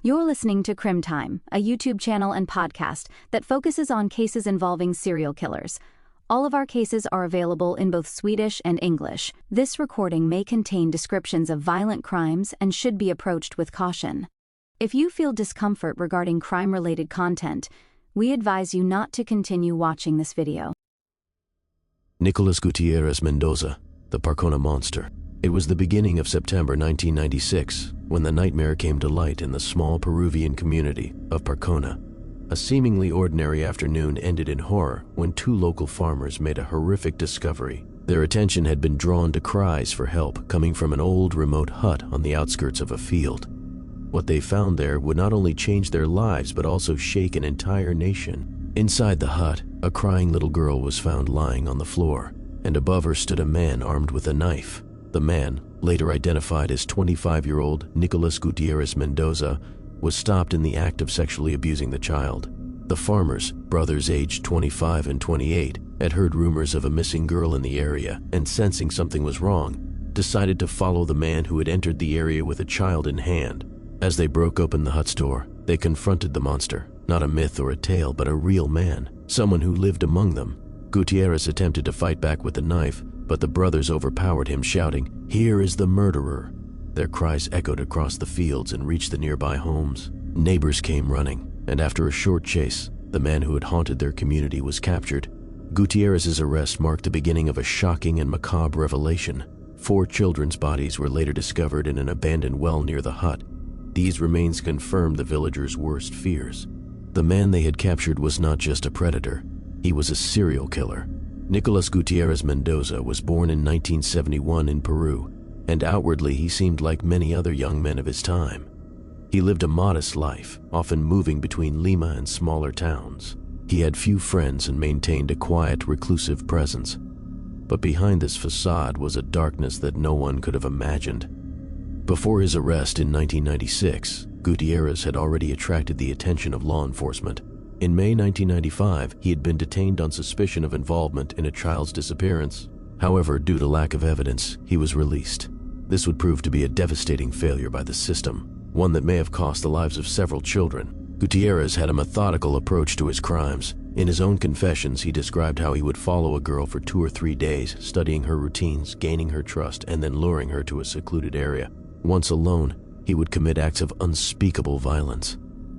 You're listening to Krimtime, a YouTube channel and podcast that focuses on cases involving serial killers. All of our cases are available in both Swedish and English. This recording may contain descriptions of violent crimes and should be approached with caution. If you feel discomfort regarding crime-related content, we advise you not to continue watching this video. Nicolas Gutierrez Mendoza, the Parcona monster. It was the beginning of September 1996 when the nightmare came to light in the small Peruvian community of Parcona. A seemingly ordinary afternoon ended in horror when two local farmers made a horrific discovery. Their attention had been drawn to cries for help coming from an old remote hut on the outskirts of a field. What they found there would not only change their lives but also shake an entire nation. Inside the hut, a crying little girl was found lying on the floor, and above her stood a man armed with a knife. The man, later identified as 25-year-old Nicolas Gutierrez Mendoza, was stopped in the act of sexually abusing the child. The farmers, brothers aged 25 and 28, had heard rumors of a missing girl in the area and, sensing something was wrong, decided to follow the man who had entered the area with a child in hand. As they broke open the hut's door, they confronted the monster, not a myth or a tale, but a real man, someone who lived among them. Gutierrez attempted to fight back with the knife, but the brothers overpowered him, shouting, "Here is the murderer!" Their cries echoed across the fields and reached the nearby homes. Neighbors came running, and after a short chase, the man who had haunted their community was captured. Gutierrez's arrest marked the beginning of a shocking and macabre revelation. 4 children's bodies were later discovered in an abandoned well near the hut. These remains confirmed the villagers' worst fears. The man they had captured was not just a predator, he was a serial killer. Nicolas Gutierrez Mendoza was born in 1971 in Peru, and outwardly he seemed like many other young men of his time. He lived a modest life, often moving between Lima and smaller towns. He had few friends and maintained a quiet, reclusive presence. But behind this facade was a darkness that no one could have imagined. Before his arrest in 1996, Gutierrez had already attracted the attention of law enforcement. In May 1995, he had been detained on suspicion of involvement in a child's disappearance. However, due to lack of evidence, he was released. This would prove to be a devastating failure by the system, one that may have cost the lives of several children. Gutierrez had a methodical approach to his crimes. In his own confessions, he described how he would follow a girl for 2 or 3 days, studying her routines, gaining her trust, and then luring her to a secluded area. Once alone, he would commit acts of unspeakable violence.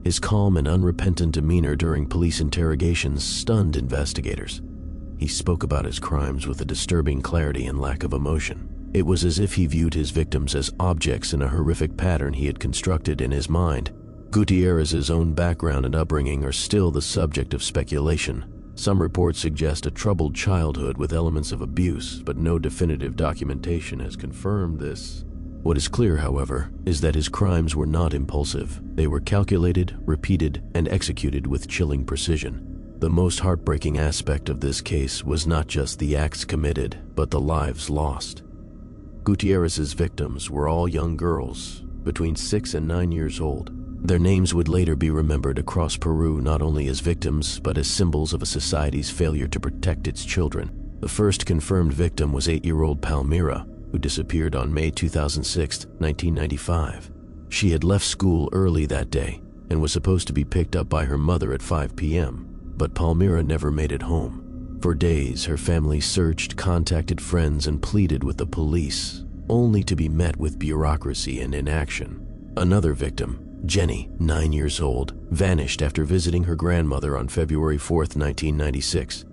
His calm and unrepentant demeanor during police interrogations stunned investigators. He spoke about his crimes with a disturbing clarity and lack of emotion. It was as if he viewed his victims as objects in a horrific pattern he had constructed in his mind. Gutierrez's own background and upbringing are still the subject of speculation. Some reports suggest a troubled childhood with elements of abuse, but no definitive documentation has confirmed this. What is clear, however, is that his crimes were not impulsive. They were calculated, repeated, and executed with chilling precision. The most heartbreaking aspect of this case was not just the acts committed, but the lives lost. Gutierrez's victims were all young girls, between 6 and 9 years old. Their names would later be remembered across Peru not only as victims, but as symbols of a society's failure to protect its children. The first confirmed victim was 8-year-old Palmira, who disappeared on May 2006, 1995. She had left school early that day and was supposed to be picked up by her mother at 5 p.m., but Palmira never made it home. For days, her family searched, contacted friends, and pleaded with the police, only to be met with bureaucracy and inaction. Another victim, Jenny, 9 years old, vanished after visiting her grandmother on February 4, 1996.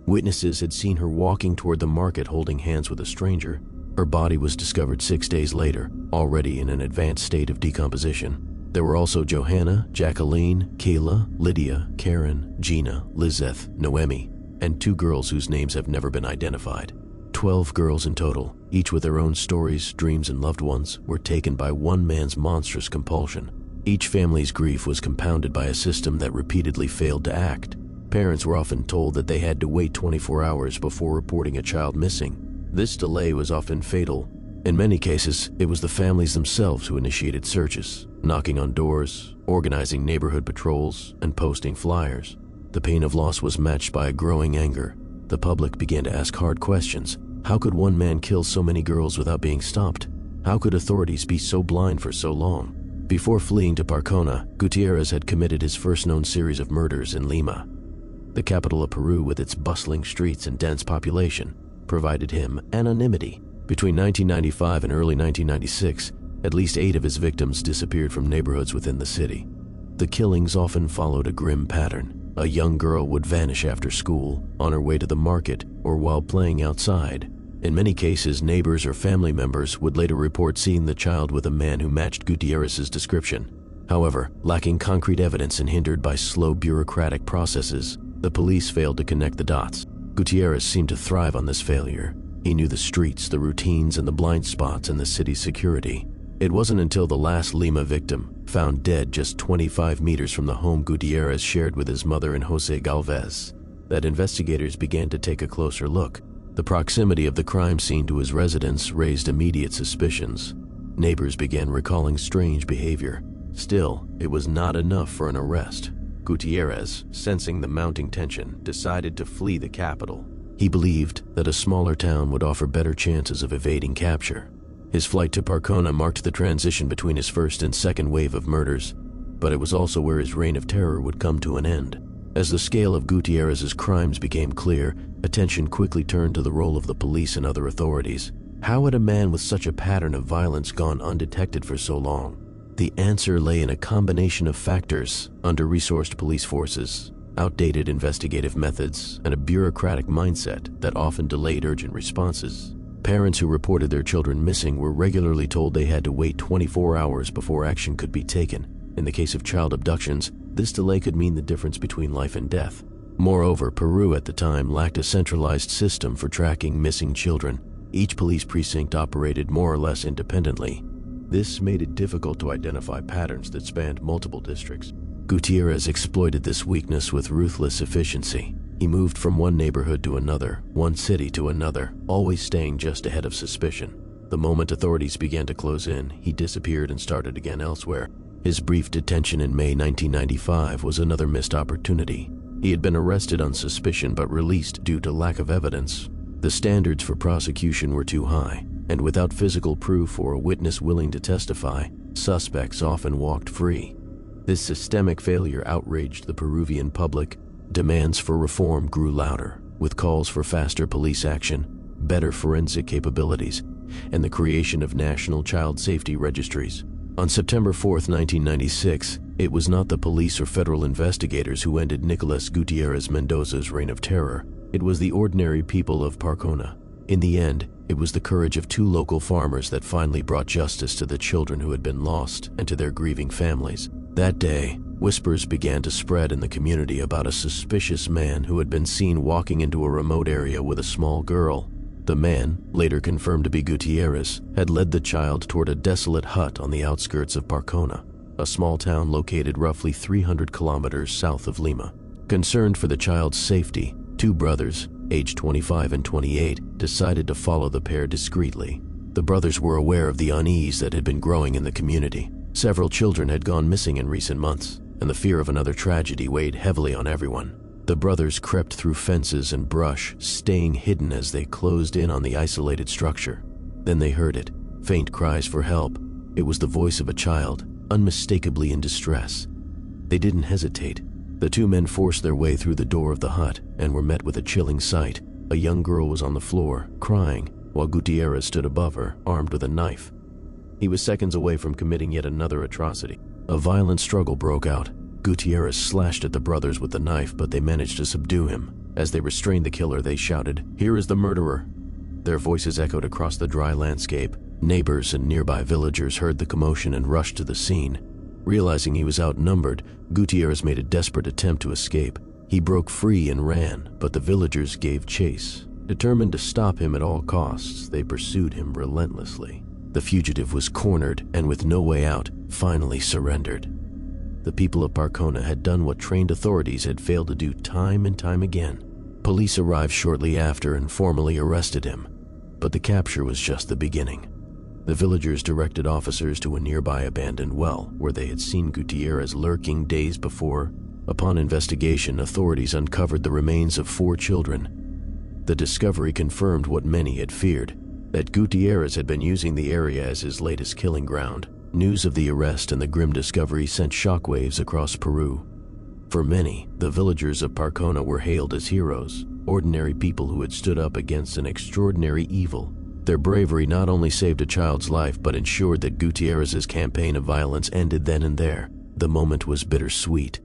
Witnesses had seen her walking toward the market holding hands with a stranger. Her body was discovered 6 days later, already in an advanced state of decomposition. There were also Johanna, Jacqueline, Kayla, Lydia, Karen, Gina, Lizeth, Noemi, and 2 girls whose names have never been identified. 12 girls in total, each with their own stories, dreams, and loved ones, were taken by one man's monstrous compulsion. Each family's grief was compounded by a system that repeatedly failed to act. Parents were often told that they had to wait 24 hours before reporting a child missing. This delay was often fatal. In many cases, it was the families themselves who initiated searches, knocking on doors, organizing neighborhood patrols, and posting flyers. The pain of loss was matched by a growing anger. The public began to ask hard questions. How could one man kill so many girls without being stopped? How could authorities be so blind for so long? Before fleeing to Parcona, Gutierrez had committed his first known series of murders in Lima. The capital of Peru, with its bustling streets and dense population, provided him anonymity. Between 1995 and early 1996, at least 8 of his victims disappeared from neighborhoods within the city. The killings often followed a grim pattern. A young girl would vanish after school, on her way to the market, or while playing outside. In many cases, neighbors or family members would later report seeing the child with a man who matched Gutierrez's description. However, lacking concrete evidence and hindered by slow bureaucratic processes, the police failed to connect the dots. Gutierrez seemed to thrive on this failure. He knew the streets, the routines, and the blind spots in the city's security. It wasn't until the last Lima victim, found dead just 25 meters from the home Gutierrez shared with his mother and Jose Galvez, that investigators began to take a closer look. The proximity of the crime scene to his residence raised immediate suspicions. Neighbors began recalling strange behavior. Still, it was not enough for an arrest. Gutierrez, sensing the mounting tension, decided to flee the capital. He believed that a smaller town would offer better chances of evading capture. His flight to Parcona marked the transition between his first and second wave of murders, but it was also where his reign of terror would come to an end. As the scale of Gutierrez's crimes became clear, attention quickly turned to the role of the police and other authorities. How had a man with such a pattern of violence gone undetected for so long? The answer lay in a combination of factors: under-resourced police forces, outdated investigative methods, and a bureaucratic mindset that often delayed urgent responses. Parents who reported their children missing were regularly told they had to wait 24 hours before action could be taken. In the case of child abductions, this delay could mean the difference between life and death. Moreover, Peru at the time lacked a centralized system for tracking missing children. Each police precinct operated more or less independently. This made it difficult to identify patterns that spanned multiple districts. Gutierrez exploited this weakness with ruthless efficiency. He moved from one neighborhood to another, one city to another, always staying just ahead of suspicion. The moment authorities began to close in, he disappeared and started again elsewhere. His brief detention in May 1995 was another missed opportunity. He had been arrested on suspicion but released due to lack of evidence. The standards for prosecution were too high, and without physical proof or a witness willing to testify, suspects often walked free. This systemic failure outraged the Peruvian public. Demands for reform grew louder, with calls for faster police action, better forensic capabilities, and the creation of national child safety registries. On September 4, 1996, it was not the police or federal investigators who ended Nicolas Gutierrez Mendoza's reign of terror. It was the ordinary people of Parcona. In the end, it was the courage of 2 local farmers that finally brought justice to the children who had been lost and to their grieving families. That day, whispers began to spread in the community about a suspicious man who had been seen walking into a remote area with a small girl. The man, later confirmed to be Gutierrez, had led the child toward a desolate hut on the outskirts of Parcona, a small town located roughly 300 kilometers south of Lima. Concerned for the child's safety, 2 brothers, aged 25 and 28, decided to follow the pair discreetly. The brothers were aware of the unease that had been growing in the community. Several children had gone missing in recent months, and the fear of another tragedy weighed heavily on everyone. The brothers crept through fences and brush, staying hidden as they closed in on the isolated structure. Then they heard it, faint cries for help. It was the voice of a child, unmistakably in distress. They didn't hesitate. The 2 men forced their way through the door of the hut and were met with a chilling sight. A young girl was on the floor, crying, while Gutierrez stood above her, armed with a knife. He was seconds away from committing yet another atrocity. A violent struggle broke out. Gutierrez slashed at the brothers with the knife, but they managed to subdue him. As they restrained the killer, they shouted, "Here is the murderer!" Their voices echoed across the dry landscape. Neighbors and nearby villagers heard the commotion and rushed to the scene. Realizing he was outnumbered, Gutierrez made a desperate attempt to escape. He broke free and ran, but the villagers gave chase. Determined to stop him at all costs, they pursued him relentlessly. The fugitive was cornered and, with no way out, finally surrendered. The people of Parcona had done what trained authorities had failed to do time and time again. Police arrived shortly after and formally arrested him. But the capture was just the beginning. The villagers directed officers to a nearby abandoned well where they had seen Gutierrez lurking days before. Upon investigation, authorities uncovered the remains of 4 children. The discovery confirmed what many had feared, that Gutierrez had been using the area as his latest killing ground. News of the arrest and the grim discovery sent shockwaves across Peru. For many, the villagers of Parcona were hailed as heroes, ordinary people who had stood up against an extraordinary evil. Their bravery not only saved a child's life but ensured that Gutierrez's campaign of violence ended then and there. The moment was bittersweet.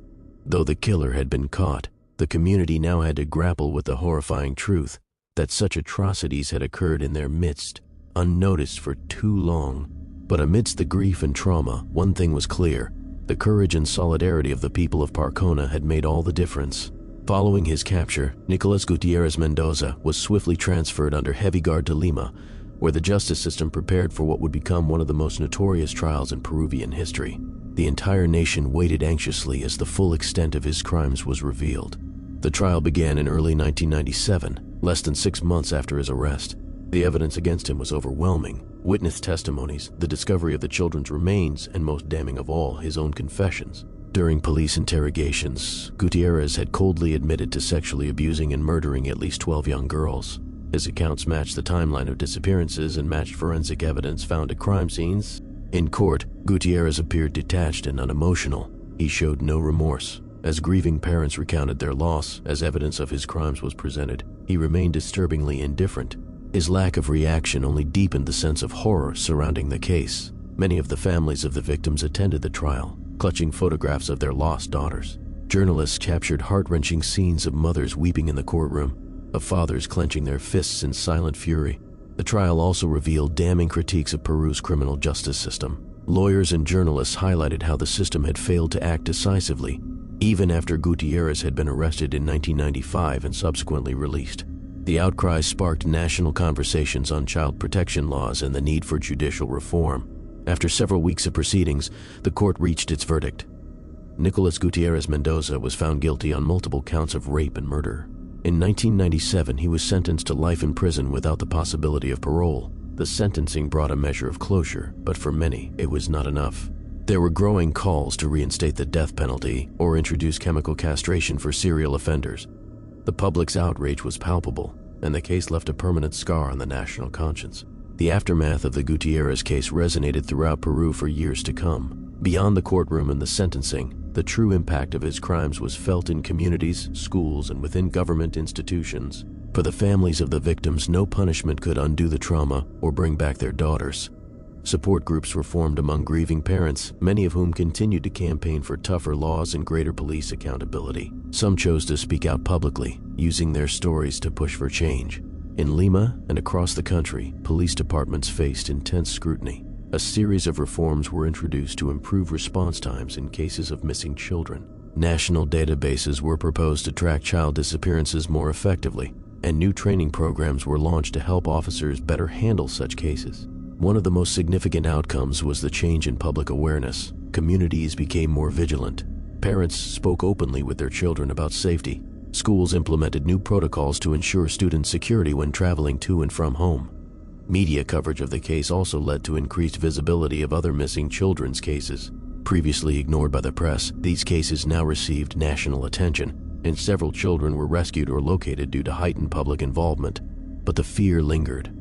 Though the killer had been caught, the community now had to grapple with the horrifying truth that such atrocities had occurred in their midst, unnoticed for too long. But amidst the grief and trauma, one thing was clear: the courage and solidarity of the people of Parcona had made all the difference. Following his capture, Nicolas Gutierrez Mendoza was swiftly transferred under heavy guard to Lima, where the justice system prepared for what would become one of the most notorious trials in Peruvian history. The entire nation waited anxiously as the full extent of his crimes was revealed. The trial began in early 1997, less than 6 months after his arrest. The evidence against him was overwhelming. Witness testimonies, the discovery of the children's remains, and most damning of all, his own confessions. During police interrogations, Gutierrez had coldly admitted to sexually abusing and murdering at least 12 young girls. His accounts matched the timeline of disappearances and matched forensic evidence found at crime scenes. In court, Gutierrez appeared detached and unemotional. He showed no remorse. As grieving parents recounted their loss, as evidence of his crimes was presented, he remained disturbingly indifferent. His lack of reaction only deepened the sense of horror surrounding the case. Many of the families of the victims attended the trial, clutching photographs of their lost daughters. Journalists captured heart-wrenching scenes of mothers weeping in the courtroom, of fathers clenching their fists in silent fury. The trial also revealed damning critiques of Peru's criminal justice system. Lawyers and journalists highlighted how the system had failed to act decisively, even after Gutierrez had been arrested in 1995 and subsequently released. The outcry sparked national conversations on child protection laws and the need for judicial reform. After several weeks of proceedings, the court reached its verdict. Nicolas Gutierrez Mendoza was found guilty on multiple counts of rape and murder. In 1997, he was sentenced to life in prison without the possibility of parole. The sentencing brought a measure of closure, but for many, it was not enough. There were growing calls to reinstate the death penalty or introduce chemical castration for serial offenders. The public's outrage was palpable, and the case left a permanent scar on the national conscience. The aftermath of the Gutierrez case resonated throughout Peru for years to come. Beyond the courtroom and the sentencing, the true impact of his crimes was felt in communities, schools, and within government institutions. For the families of the victims, no punishment could undo the trauma or bring back their daughters. Support groups were formed among grieving parents, many of whom continued to campaign for tougher laws and greater police accountability. Some chose to speak out publicly, using their stories to push for change. In Lima and across the country, police departments faced intense scrutiny. A series of reforms were introduced to improve response times in cases of missing children. National databases were proposed to track child disappearances more effectively, and new training programs were launched to help officers better handle such cases. One of the most significant outcomes was the change in public awareness. Communities became more vigilant. Parents spoke openly with their children about safety. Schools implemented new protocols to ensure student security when traveling to and from home. Media coverage of the case also led to increased visibility of other missing children's cases. Previously ignored by the press, these cases now received national attention, and several children were rescued or located due to heightened public involvement. But the fear lingered.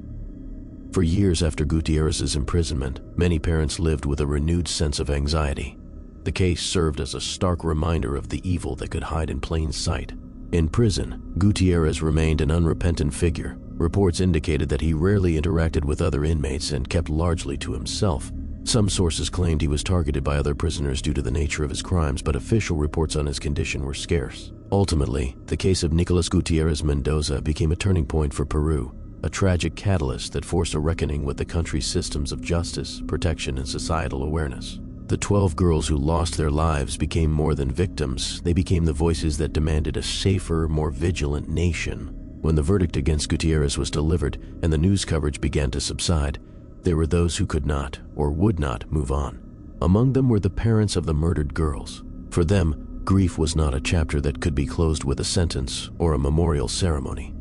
For years after Gutierrez's imprisonment, many parents lived with a renewed sense of anxiety. The case served as a stark reminder of the evil that could hide in plain sight. In prison, Gutierrez remained an unrepentant figure. Reports indicated that he rarely interacted with other inmates and kept largely to himself. Some sources claimed he was targeted by other prisoners due to the nature of his crimes, but official reports on his condition were scarce. Ultimately, the case of Nicolas Gutierrez Mendoza became a turning point for Peru, a tragic catalyst that forced a reckoning with the country's systems of justice, protection, and societal awareness. The 12 girls who lost their lives became more than victims. They became the voices that demanded a safer, more vigilant nation. When the verdict against Gutierrez was delivered and the news coverage began to subside, there were those who could not or would not move on. Among them were the parents of the murdered girls. For them, grief was not a chapter that could be closed with a sentence or a memorial ceremony.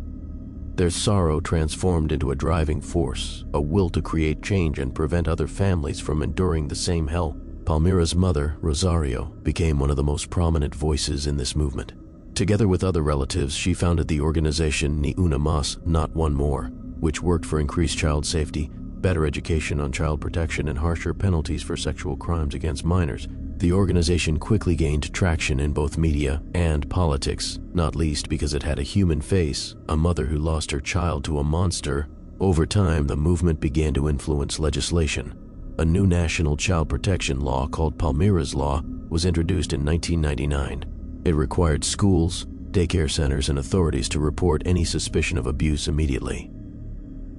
Their sorrow transformed into a driving force, a will to create change and prevent other families from enduring the same hell. Palmira's mother, Rosario, became one of the most prominent voices in this movement. Together with other relatives, she founded the organization Ni Una Más, Not One More, which worked for increased child safety, better education on child protection and harsher penalties for sexual crimes against minors, the organization quickly gained traction in both media and politics, not least because it had a human face, a mother who lost her child to a monster. Over time, the movement began to influence legislation. A new national child protection law called Palmyra's Law was introduced in 1999. It required schools, daycare centers, and authorities to report any suspicion of abuse immediately.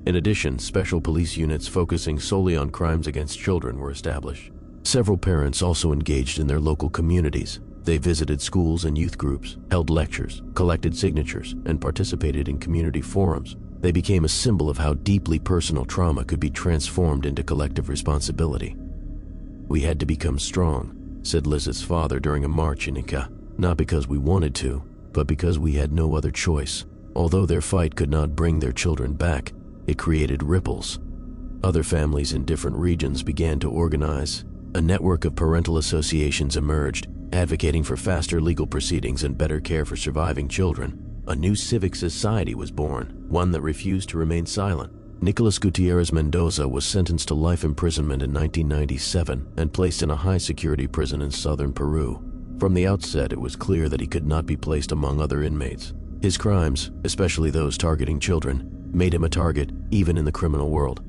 In addition, special police units focusing solely on crimes against children were established. Several parents also engaged in their local communities. They visited schools and youth groups, held lectures, collected signatures, and participated in community forums. They became a symbol of how deeply personal trauma could be transformed into collective responsibility. "We had to become strong," said Liz's father during a march in Ica, "not because we wanted to, but because we had no other choice." Although their fight could not bring their children back, it created ripples. Other families in different regions began to organize. A network of parental associations emerged, advocating for faster legal proceedings and better care for surviving children. A new civic society was born, one that refused to remain silent. Nicolas Gutierrez Mendoza was sentenced to life imprisonment in 1997 and placed in a high-security prison in southern Peru. From the outset, it was clear that he could not be placed among other inmates. His crimes, especially those targeting children, made him a target even in the criminal world.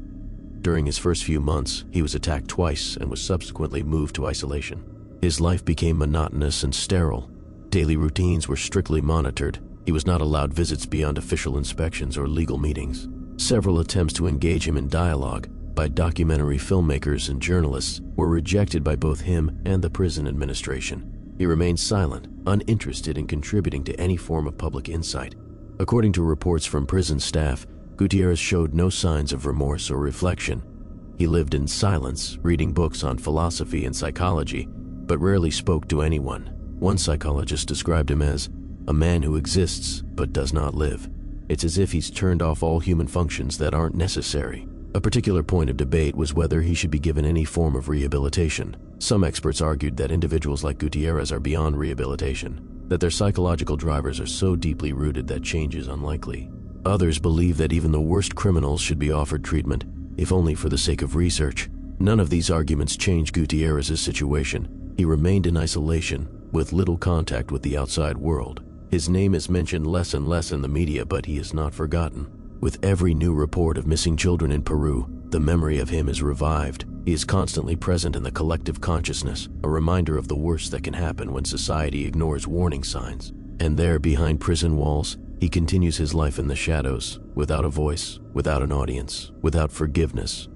During his first few months, he was attacked twice and was subsequently moved to isolation. His life became monotonous and sterile. Daily routines were strictly monitored. He was not allowed visits beyond official inspections or legal meetings. Several attempts to engage him in dialogue by documentary filmmakers and journalists were rejected by both him and the prison administration. He remained silent, uninterested in contributing to any form of public insight. According to reports from prison staff, Gutierrez showed no signs of remorse or reflection. He lived in silence, reading books on philosophy and psychology, but rarely spoke to anyone. One psychologist described him as a man who exists but does not live. It's as if he's turned off all human functions that aren't necessary. A particular point of debate was whether he should be given any form of rehabilitation. Some experts argued that individuals like Gutierrez are beyond rehabilitation, that their psychological drivers are so deeply rooted that change is unlikely. Others believe that even the worst criminals should be offered treatment, if only for the sake of research. None of these arguments changed Gutierrez's situation. He remained in isolation, with little contact with the outside world. His name is mentioned less and less in the media, but he is not forgotten. With every new report of missing children in Peru, the memory of him is revived. He is constantly present in the collective consciousness, a reminder of the worst that can happen when society ignores warning signs. And there, behind prison walls, he continues his life in the shadows, without a voice, without an audience, without forgiveness.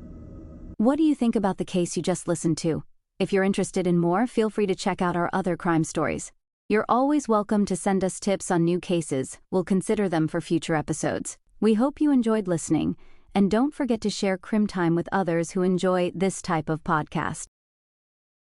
What do you think about the case you just listened to? If you're interested in more, feel free to check out our other crime stories. You're always welcome to send us tips on new cases. We'll consider them for future episodes. We hope you enjoyed listening, and don't forget to share Krimtime with others who enjoy this type of podcast.